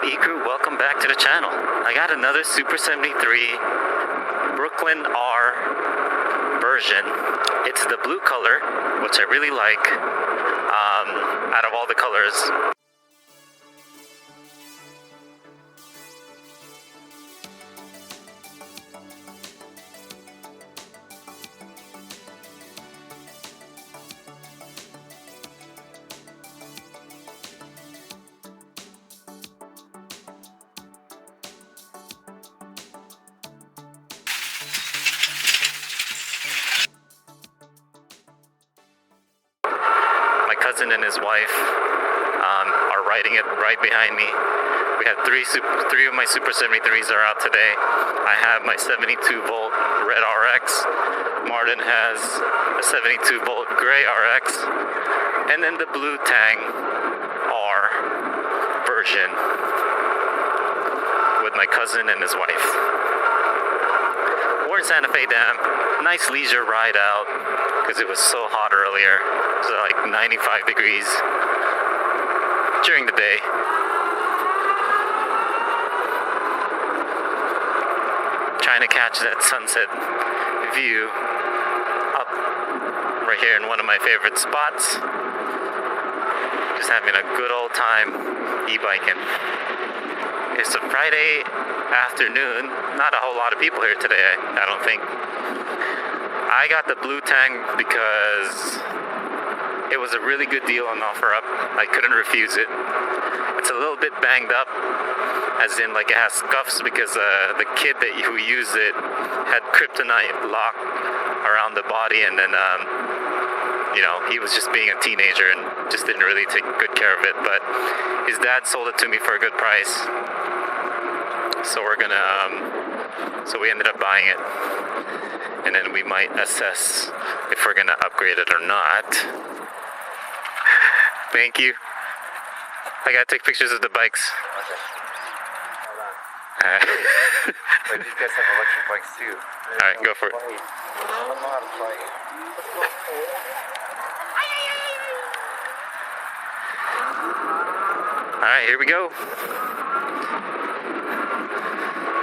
E-Crew, welcome back to the channel. I got another Super 73 Brooklyn R version. It's the blue color, which I really like, out of all the colors. My cousin and his wife are riding it right behind me. We have three of my Super 73s are out today. I have my 72 volt red RX. Martin has a 72 volt gray RX, and then the Blue Tang R version with my cousin and his wife. We're in Santa Fe Dam. Nice leisure ride out because it was so hot earlier. So like 95 degrees during the day. Trying to catch that sunset view up right here in one of my favorite spots. Just having a good old time e-biking. It's a Friday afternoon. Not a whole lot of people here today, I don't think. I got the Blue Tang because it was a really good deal on OfferUp. I couldn't refuse it. It's a little bit banged up, as in like it has scuffs because the kid who used it had kryptonite lock around the body, and then he was just being a teenager and just didn't really take good care of it. But his dad sold it to me for a good price, so so we ended up buying it, and then we might assess if we're gonna upgrade it or not. Thank you. I gotta take pictures of the bikes. Okay. Hold on. But these guys have electric bikes too. Alright, go for it. I don't know how to play. Alright, here we go.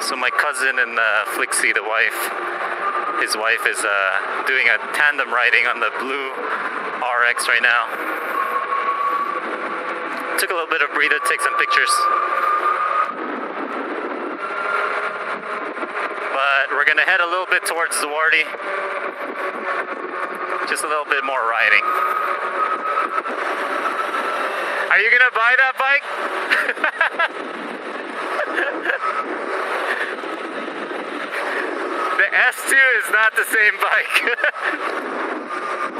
So my cousin and Flixie, his wife is doing a tandem riding on the blue RX right now. Took a little bit of breather to take some pictures. But we're gonna head a little bit towards Zuardi. Just a little bit more riding. Are you gonna buy that bike? The S2 is not the same bike.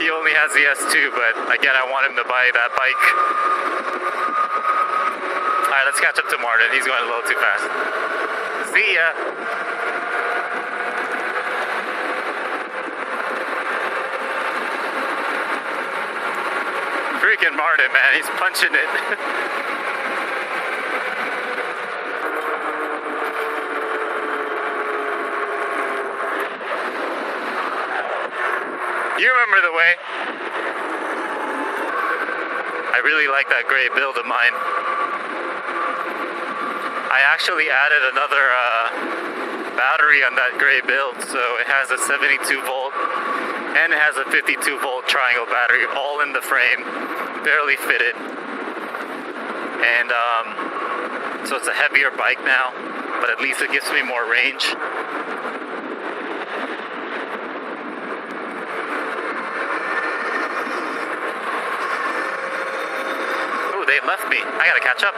He only has the S2, but again, I want him to buy that bike. Alright, let's catch up to Martin. He's going a little too fast. See ya! Freaking Martin, man. He's punching it. You remember the way. I really like that gray build of mine. I actually added another battery on that gray build, so it has a 72 volt and it has a 52 volt triangle battery all in the frame, barely fitted. And so it's a heavier bike now, but at least it gives me more range. Oh, they left me. I gotta catch up.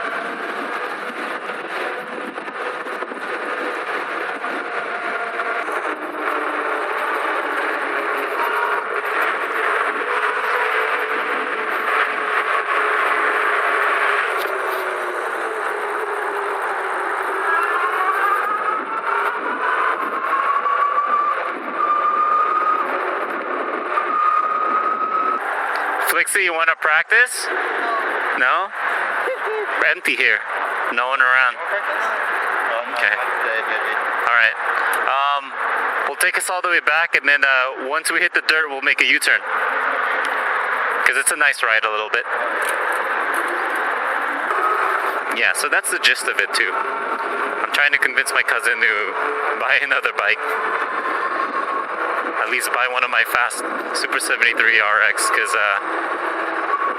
Flixie, you want to practice? No? Empty here. No one around. Okay. Alright. We'll take us all the way back, and then once we hit the dirt, we'll make a U-turn. Because it's a nice ride a little bit. yeah, so that's the gist of it too. I'm trying to convince my cousin to buy another bike. At least buy one of my fast Super73 RX, because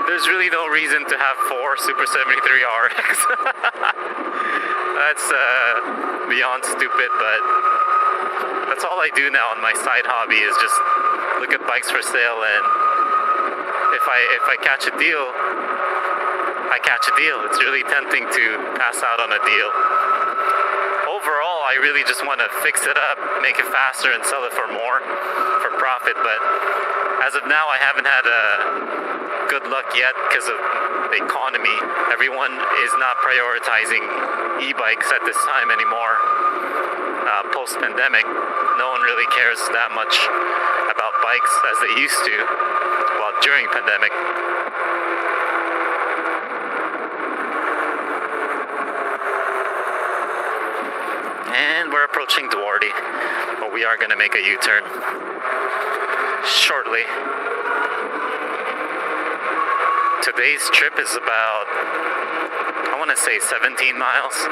there's really no reason to have 4 Super73 RX. That's beyond stupid, but that's all I do now on my side hobby, is just look at bikes for sale, and if I catch a deal, I catch a deal. It's really tempting to pass out on a deal. Overall, I really just want to fix it up, make it faster, and sell it for more, for profit. But as of now, I haven't had good luck yet because of the economy. Everyone is not prioritizing e-bikes at this time anymore. Post-pandemic, no one really cares that much about bikes as they used to, well, during pandemic. And we're approaching Duarte, but we are going to make a U-turn shortly. Today's trip is about, I want to say 17 miles.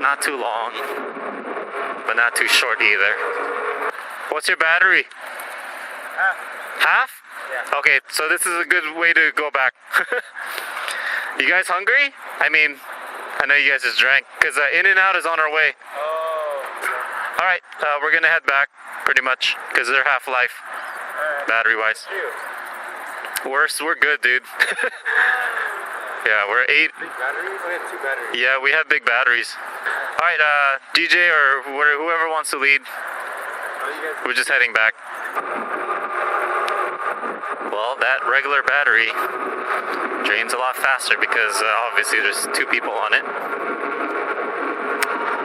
Not too long, but not too short either. What's your battery? Half. Half? Yeah. Okay, so this is a good way to go back. You guys hungry? I mean, I know you guys just drank, because In-N-Out is on our way. Oh. Alright, we're gonna head back, pretty much, because they're half-life, battery-wise. We're good, dude. Yeah, we're 8. Big batteries? We have 2 batteries. Yeah, we have big batteries. Alright, DJ or whoever wants to lead, we're just heading back. Well, that regular battery drains a lot faster because obviously there's 2 people on it.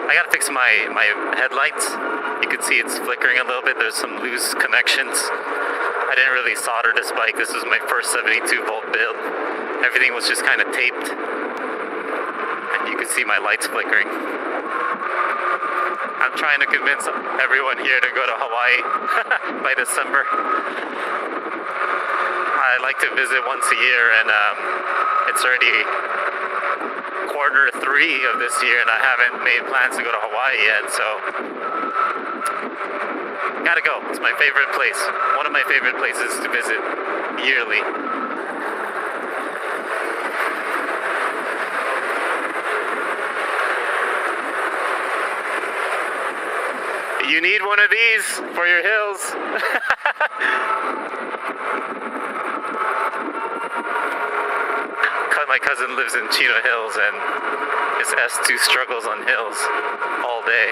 I gotta fix my headlights. You can see it's flickering a little bit. There's some loose connections. I didn't really solder this bike. This was my first 72 volt build. Everything was just kind of taped. And you can see my lights flickering. I'm trying to convince everyone here to go to Hawaii by December. I like to visit once a year, and it's already Q3 of this year, and I haven't made plans to go to Hawaii yet, so gotta go. It's my favorite place. One of my favorite places to visit yearly. You need one of these for your hills. My cousin lives in Chino Hills, and his S2 struggles on hills all day.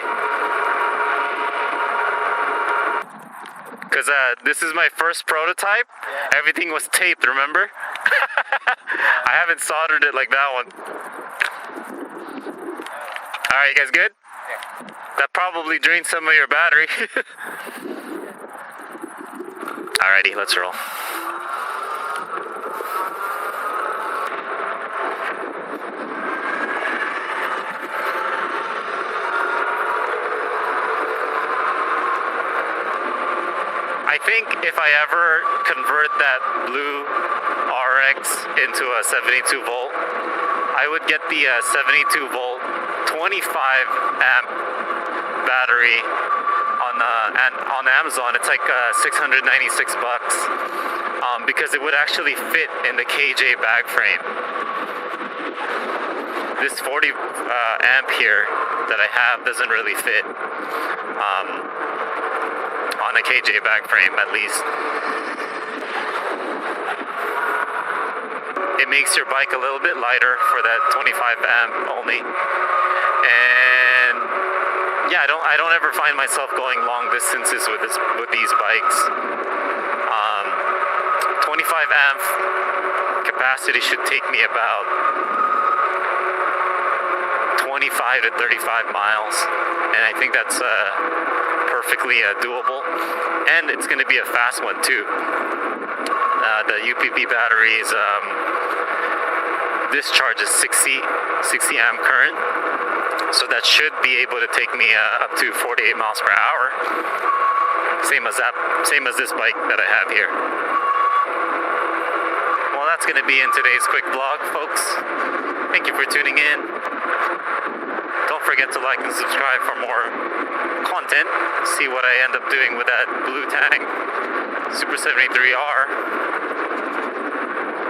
Because this is my first prototype. Yeah. Everything was taped, remember? I haven't soldered it like that one. Alright, you guys good? Yeah. That probably drained some of your battery. Alrighty, let's roll. I think if I ever convert that blue RX into a 72 volt, I would get the 72 volt 25 amp battery on Amazon. It's like $696 because it would actually fit in the KJ bag frame. This 40 amp here that I have doesn't really fit on a KJ bag frame, at least. It makes your bike a little bit lighter for that 25 amp only. And yeah, I don't ever find myself going long distances with these bikes. 25 amp capacity should take me about 25 to 35 miles, and I think that's perfectly doable, and it's going to be a fast one too. The UPP batteries discharges 60 amp current, so that should be able to take me up to 48 miles per hour. Same as this bike that I have here. Well, that's going to be in today's quick vlog, folks. Thank you for tuning in. Don't forget to like and subscribe for more content. See what I end up doing with that Blue Tang Super 73 R.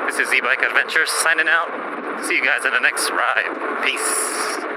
This is E-Bike Adventures signing out. See you guys in the next ride. Peace.